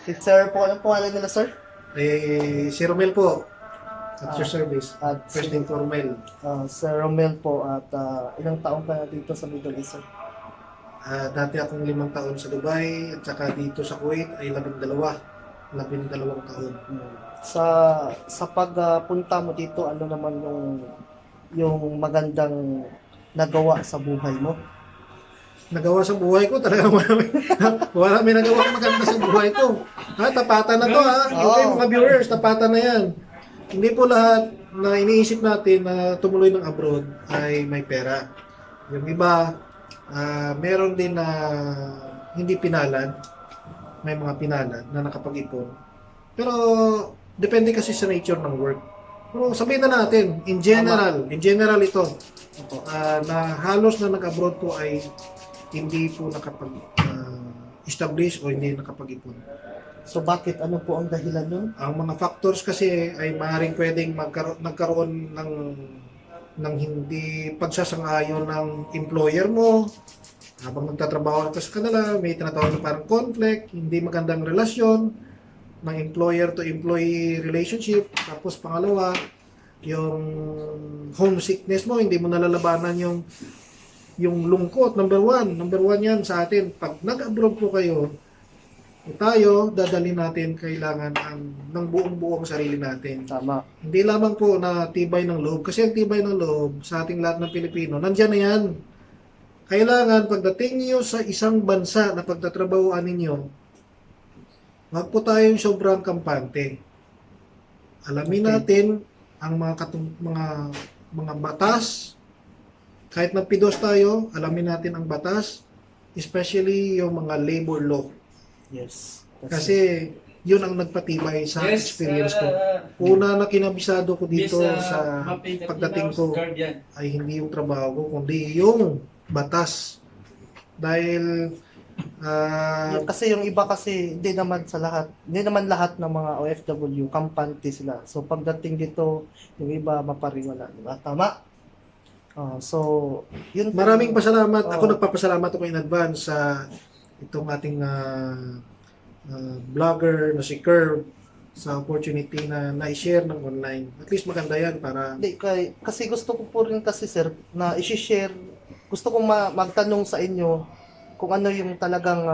Si Sir po, anong pangalan nila, sir? Si Romel po, at your Ah, service. at First si name ko Romel. Sir Romel po at ilang taong ka na dito sa Middle East, sir? Dati akong 5 taon sa Dubai at saka dito sa Kuwait ay 12 taon. Hmm. Sa pagpunta mo dito, ano naman yung magandang nagawa sa buhay mo? Nagawa sa buhay ko, talaga wala may nagawa maganda sa buhay ko. Tapatan na to Okay, Oo. mga viewers, tapatan na yan. Hindi po lahat na iniisip natin na tumuloy ng abroad ay may pera. Yung iba, meron din na hindi pinalad. May mga pinalad na nakapag-ipon. Pero, depende kasi sa nature ng work. Pero sabihin na natin, in general ito, Opo. na halos na nag-abroad po ay hindi po nakapag-establish o hindi nakapag-ipon. So bakit ano po ang dahilan nun? Ang mga factors kasi ay maaaring pwedeng nagkaroon ng hindi pagsasang-ayon ng employer mo habang nagtatrabaho ka sa kanila, may tinatawag na parang conflict, hindi magandang relasyon ng employer to employee relationship. Tapos pangalawa, yung homesickness mo, hindi mo nalalabanan yung lungkot. Number one yan sa atin. Pag nag-abroad po kayo, tayo, dadalhin natin kailangan ng buong-buong sarili natin. Tama. Hindi lamang po na tibay ng loob. Kasi ang tibay ng loob sa ating lahat ng Pilipino, nandyan na yan. Kailangan pagdating niyo sa isang bansa na pagtatrabahoan ninyo, wag po tayong sobrang kampante. Alamin natin ang mga batas. Kahit magpidos tayo, alamin natin ang batas, especially yung mga labor law. Yes. Kasi yun ang nagpatibay sa experience ko. Una na kinabisado ko dito sa pagdating ko ay hindi yung trabaho ko, kundi yung batas. Dahil Kasi yung iba kasi hindi naman lahat ng mga OFW kampante sila. So pagdating dito, yung iba mapariwala, di ba? Tama? So yun po. maraming pasalamat. Ako Oo. nagpapasalamat ako in advance sa itong ating vlogger na si Curve sa opportunity na na-share ng online. At least maganda yan para Hindi, kasi gusto ko po rin kasi, sir, na i-share. Gusto kong magtanong sa inyo kung ano yung talagang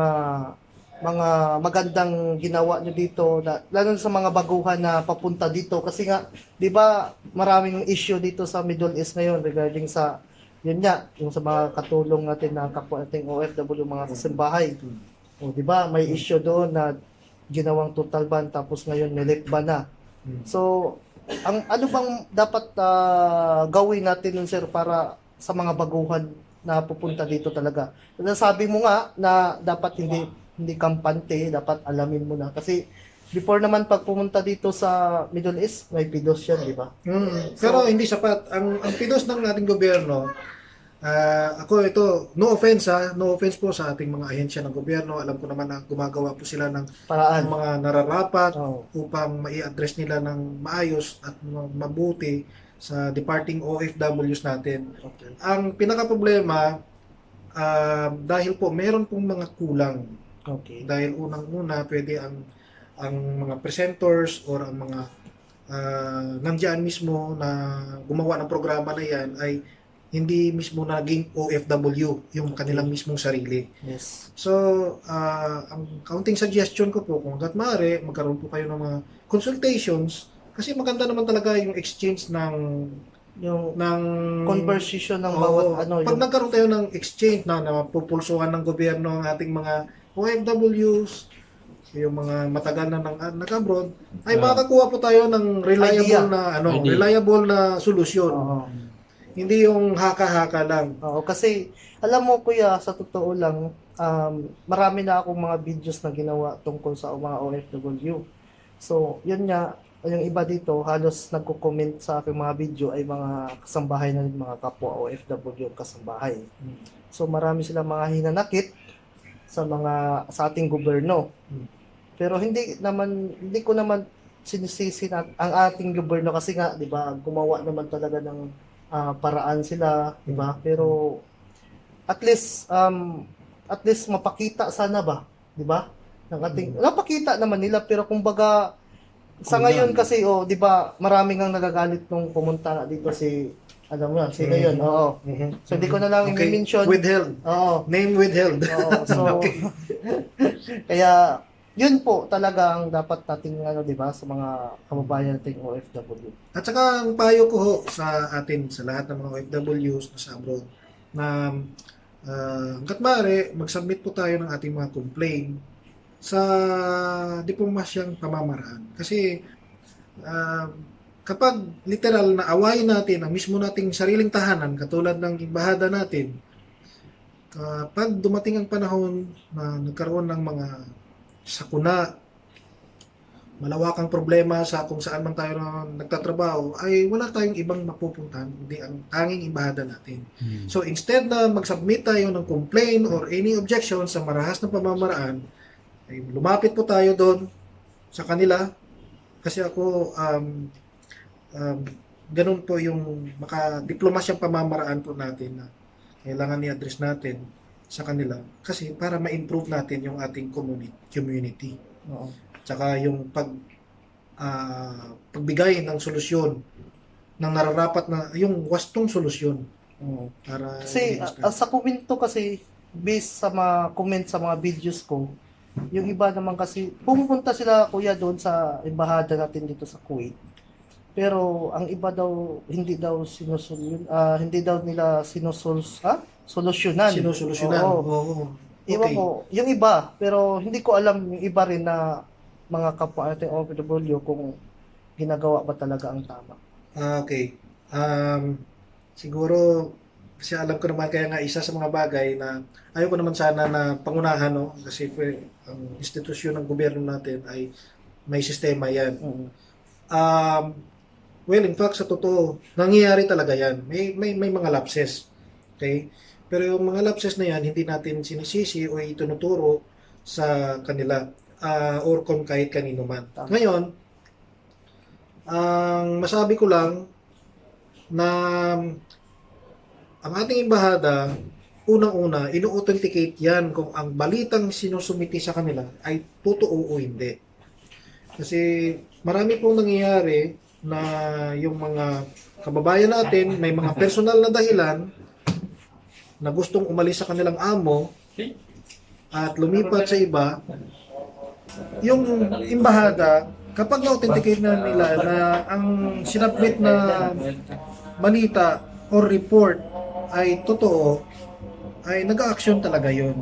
mga magandang ginawa nyo dito, lalo na sa mga baguhan na papunta dito. Kasi nga, di ba, maraming issue dito sa Middle East ngayon regarding sa, yun nga, yung sa mga katulong natin na kapwa nating OFW, mga kasimbahay. O, di ba, may issue doon na ginawang total ban tapos ngayon nilip ban na. So, ano bang dapat gawin natin nun, sir, para sa mga baguhan na pupunta dito talaga? Nasabi mo nga na dapat hindi kampante, dapat alamin mo na. Kasi before naman pag pumunta dito sa Middle East, may pidos yan, di ba? Pero hindi sapat. Ang pinos ng ating gobyerno, ako ito, no offense po sa ating mga ahensya ng gobyerno. Alam ko naman na gumagawa po sila ng Paraan. mga nararapat Oh, upang mai-address nila ng maayos at mabuti sa departing OFWs natin. okay. Ang pinaka-problema, dahil po meron pong mga kulang. Okay. Dahil unang-una, pwede ang mga presenters or ang mga nandiyan mismo na gumawa ng programa na yan ay hindi mismo naging OFW yung kanilang mismong sarili. Yes. So, ang kaunting suggestion ko po, kung hanggat maaari, magkaroon po kayo ng mga consultations kasi maganda naman talaga yung exchange Yung ng conversation ng Oo. bawat ano, Pag yung nagkaroon tayo ng exchange na napupulsuhan ng gobyerno ang ating mga OFWs, yung mga matagal na nag-abroad, ay makakuha po tayo ng Idea. reliable na solusyon. Oo. Hindi yung haka-haka lang. Oo, kasi alam mo kuya, sa totoo lang, marami na akong mga videos na ginawa tungkol sa mga OFW. So, yun nga, yung iba dito, halos nagko-comment sa aking mga video ay mga kasambahay na rin, mga kapwa OFW kasambahay. So, marami silang mga hinanakit sa ating gobyerno. Pero hindi ko naman sinisisi ang ating gobyerno kasi nga, 'di ba, gumawa naman talaga ng paraan sila, 'di ba? Pero at least mapakita sana ba, 'di ba? ng ating napakita naman nila, pero kumbaga sa Kulang. ngayon kasi, 'di ba, maraming ang nagagalit nung pumunta na dito si, alam mo yan, sino yun? Oo. So, hindi ko na lang Okay. i-mention. Withheld. Oo. Name withheld. Oo. So, Okay. kaya, yun po talaga ang dapat nating, di ba, sa mga kababayan nating OFW. At saka ang payo ko ho sa atin, sa lahat ng mga OFWs na sa abroad, na hanggat maaari, mag-submit po tayo ng ating mga complaint sa diplomasyang pamamaraan. Kasi kapag literal na awayin natin ang mismo nating sariling tahanan, katulad ng embahada natin, kapag dumating ang panahon na nagkaroon ng mga sakuna, malawakang problema sa kung saan man tayo nagtatrabaho, ay wala tayong ibang mapupuntahan, hindi ang tanging embahada natin. So instead na mag-submit tayo ng complaint or any objection sa marahas na pamamaraan, ay lumapit po tayo doon sa kanila. Kasi ako, ganun po yung diplomasyang pamamaraan po natin na kailangan i-address natin sa kanila. Kasi para ma-improve natin yung ating community. Oo. Tsaka yung pagbigay ng solusyon ng nararapat na yung wastong solusyon Oo. para Kasi, sa komento kasi, based sa mga comment sa mga videos ko, yung iba naman kasi, pumunta sila, kuya, doon sa embahada natin dito sa Kuwait. Pero, ang iba daw, hindi daw hindi daw nila solusyonan. sinusolusyonan. Oo. Oo. Iba Okay. po, yung iba, pero hindi ko alam yung iba rin na mga kapwa natin OFW kung ginagawa ba talaga ang tama. Okay. Siguro, kasi alam ko naman, kaya nga isa sa mga bagay na ayaw ko naman sana na pangunahan, no? Kasi ang institusyon ng gobyerno natin ay may sistema yan. Mm. Well, in fact, sa totoo, nangyayari talaga yan. May mga lapses. Okay? Pero yung mga lapses na yan, hindi natin sinisisi o itunuturo sa kanila or kung kahit kanino man. Tama. Ngayon, ang masabi ko lang na ang ating embahada, unang-una, ino-authenticate yan kung ang balitang sinusumiti sa kanila ay totoo o hindi. Kasi marami pong nangyayari na yung mga kababayan natin may mga personal na dahilan na gustong umalis sa kanilang amo at lumipat sa iba. Yung embahada, kapag na-authenticate na nila na ang sinubmit na balita or report ay totoo, ay nag-a-action talaga yon.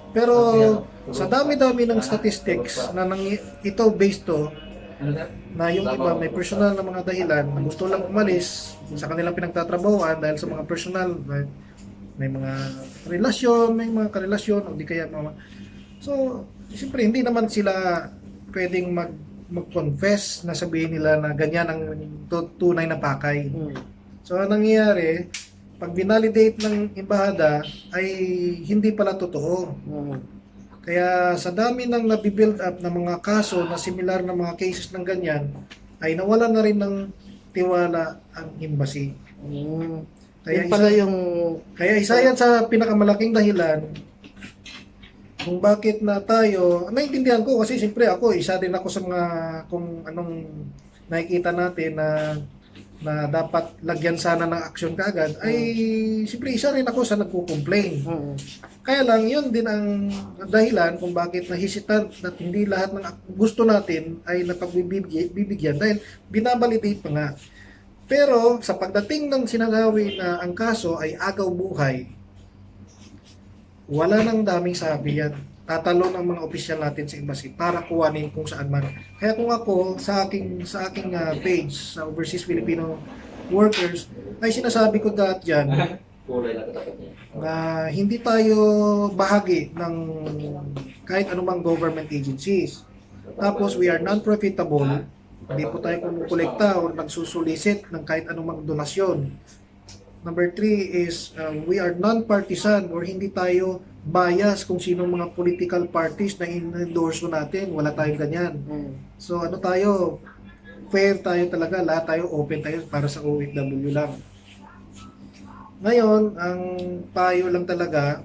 Pero sa dami-dami ng statistics na ito based to na yung iba may personal na mga dahilan na gusto lang umalis sa kanilang pinagtatrabahuan dahil sa mga personal, may mga relasyon, may mga karelasyon o di kaya mga... So, siyempre hindi naman sila pwedeng mag-confess na sabihin nila na ganyan ang tunay na pakay. So, ang nangyayari, pag binalidate ng embahada ay hindi pala totoo. Kaya sa dami ng nabibuild up na mga kaso na similar na mga cases ng ganyan, ay nawala na rin ng tiwala ang embassy. Kaya isa yan sa pinakamalaking dahilan kung bakit na tayo, naiintindihan ko kasi siyempre ako, isa din ako sa mga kung anong nakikita natin na dapat lagyan sana ng aksyon kaagad, ay siyempre isa rin ako sa nagko-complain. Kaya lang, yun din ang dahilan kung bakit na-hesitant at hindi lahat ng gusto natin ay napagbibigyan dahil binabalidate pa nga. Pero sa pagdating ng sinasabi na ang kaso ay agaw buhay, wala nang daming sabi yan. Tatalo ng mga opisyal natin sa embassy para kuwanin kung saan man. Kaya kung ako sa aking page sa Overseas Filipino Workers ay sinasabi ko dati yan na hindi tayo bahagi ng kahit anumang government agencies. Tapos we are non-profitable. Hindi po tayo kumukolekta o nagsusulisit ng kahit anumang donasyon. Number 3 is we are non-partisan or hindi tayo bias kung sino mga political parties na in-endorse natin. Wala tayong ganyan. So ano tayo? Fair tayo talaga. Lahat tayo open tayo para sa OFW lang. Ngayon, ang payo lang talaga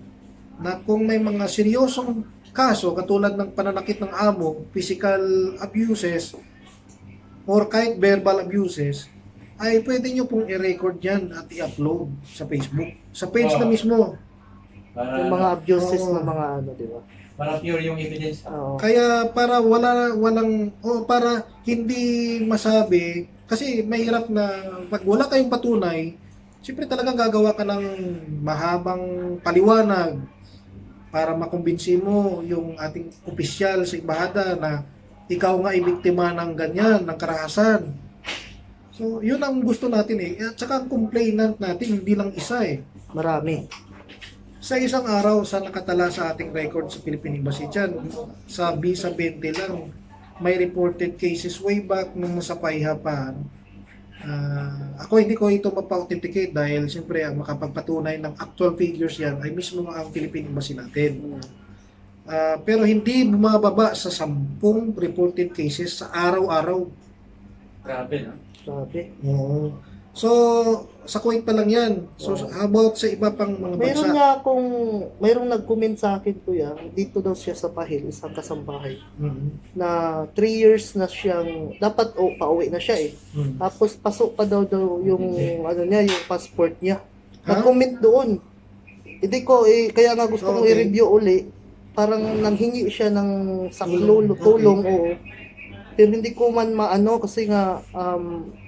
na kung may mga seryosong kaso katulad ng pananakit ng amo, physical abuses, or kahit verbal abuses, ay pwede nyo pong i-record yan at i-upload sa Facebook. Sa page na mismo. Yung mga abuses Oo. ng mga ano, di ba? Para pure yung evidence. Oo. Kaya para para hindi masabi, kasi mahirap na pag wala kayong patunay, siyempre talagang gagawa ka ng mahabang paliwanag para makumbinsi mo yung ating opisyal sa embahada na ikaw nga ay biktima ng ganyan, ng karahasan. So, yun ang gusto natin eh. At saka ang complainant natin, hindi lang isa eh. Marami. Sa isang araw, sa nakatala sa ating record sa Philippine Embassy dyan, sa Visa 20 lang, may reported cases way back nung nasa PAIHA pa. Ako hindi ko ito mapa-authenticate dahil siyempre ang makapagpatunay ng actual figures yan ay mismo ang Philippine Embassy natin. Pero hindi bumababa sa 10 reported cases sa araw-araw. Grabe, no? Grabe. Oo. So, sa Kuwait pa lang yan. So, how about sa iba pang mga Mayroon bansa? nga akong, mayroong nag-comment sa akin, kuya, dito daw siya sa Pahil, isang kasambahay, Mhm. na 3 years na siyang, dapat pauwi na siya eh. Mhm. Tapos pasok pa daw yung ano niya, yung passport niya. Ha? Nag-comment doon. Hindi ko kaya nga gusto kong Okay. i-review uli. Parang nanghingi siya ng Tulong. tulong, oo. Pero hindi ko man maano kasi nga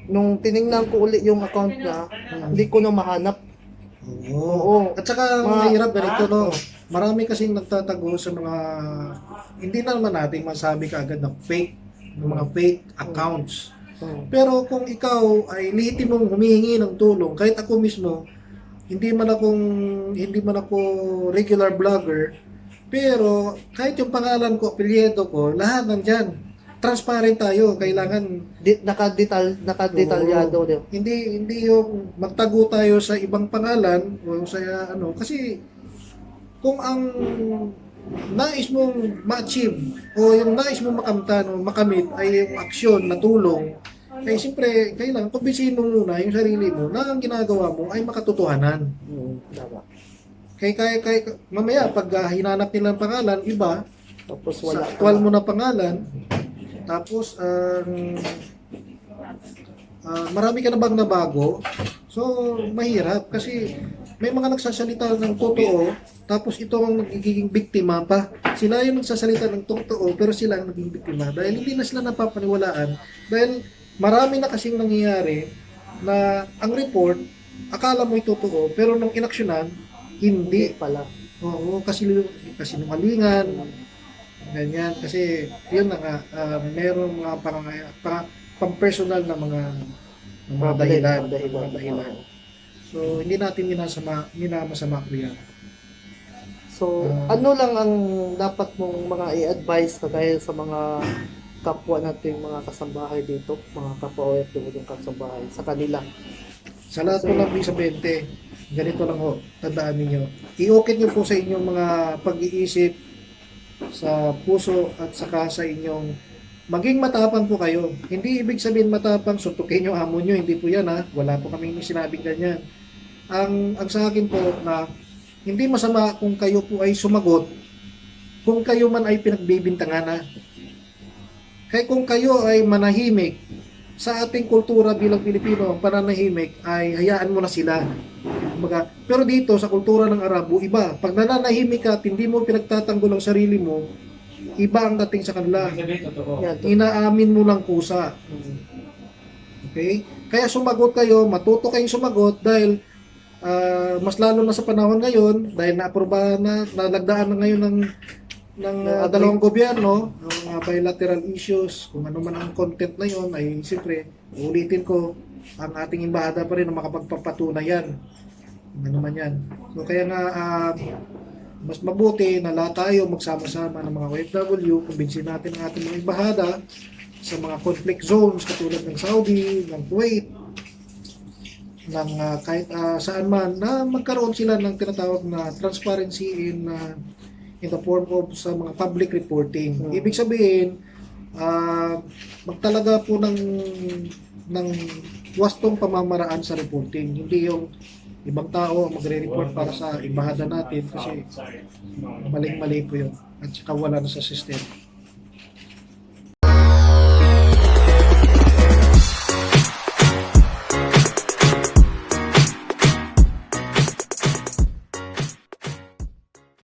nung tiningnan ko uli yung account niya, hindi ko na mahanap. Oo. Oo. At saka Mga- mahirap ganito, no? Marami kasing nagtatago sa mga, hindi naman natin masabi kaagad na fake, ng mga fake accounts. Oo. Pero kung ikaw ay lehitimong humihingi ng tulong, kahit ako mismo, hindi man ako regular vlogger, pero kahit yung pangalan ko, apelyido ko, lahat nandyan. Transparent tayo, kailangan Nakadetalyado din. hindi yung magtago tayo sa ibang pangalan o sa kasi kung ang nais mong ma-achieve o yung nais mong makamtan o makamit ay yung aksyon na tulong, ay siyempre kailangan kumbinsihin mo muna yung sarili mo na ang ginagawa mo ay makatotohanan. Tama. Kaya mamaya pag hinanap nila ang pangalan, iba, Tapos sa wala. actual mo na pangalan, tapos marami ka na bang nabago? So, mahirap kasi may mga nagsasalita ng totoo, tapos ito ang nagiging biktima pa. Sila yung nagsasalita ng totoo, pero sila ang naging biktima dahil hindi na sila napapaniwalaan. Dahil marami na kasing nangyayari na ang report, akala mo totoo, pero nung inaksyonan, Hindi hindi. pala. Oo, kasi nungalingan, ganyan. Kasi, yun na nga, merong mga pang-personal na mga dahilan. Mga dahilan. So, hindi natin minamasama ko yan. So, ano lang ang dapat mong mga i-advise kagaya sa mga kapwa nating mga kasambahay dito, mga kapwa OFW ng kasambahay sa kanila? Sa lahat po ng Visa 20, ganito lang ho, tandaan ninyo. I-ukit nyo po sa inyong mga pag-iisip, sa puso at saka sa inyong maging matapang po kayo. Hindi ibig sabihin matapang, suntukin nyo amo nyo, hindi po yan ha. Wala po kaming sinabing ganyan. Ang sa akin po na hindi masama kung kayo po ay sumagot, kung kayo man ay pinagbibintangan na. Kaya kung kayo ay manahimik, sa ating kultura bilang Pilipino, ang pananahimik ay hayaan mo na sila. Pero dito sa kultura ng Arabo, iba. Pag nananahimik ka at hindi mo pinagtatanggol ang sarili mo, iba ang dating sa kanila. Ibig sabihin, totoo. Yan. Inaamin mo ng kusa. Okay? Kaya sumagot kayo, matuto kayong sumagot dahil mas lalo na sa panahon ngayon, dahil naaprobahan na, nalagdaan na ngayon ng dalawang gobyerno, ang mga bilateral issues, kung ano man ang content na yon ay siyempre, ulitin ko, ang ating embahada pa rin ang makapagpapatunay yan. Ano man yan. So kaya nga, mas mabuti na lahat tayo magsama-sama ng mga OFW, kumbinsin natin ang ating mga embahada sa mga conflict zones katulad ng Saudi, ng Kuwait, ng kahit saan man, na magkaroon sila ng tinatawag na transparency in the form of sa mga public reporting. Ibig sabihin, magtalaga po ng wastong pamamaraan sa reporting. Hindi yung ibang tao ang magre-report para sa ibahada natin kasi maling-mali po yun at saka wala na sa system.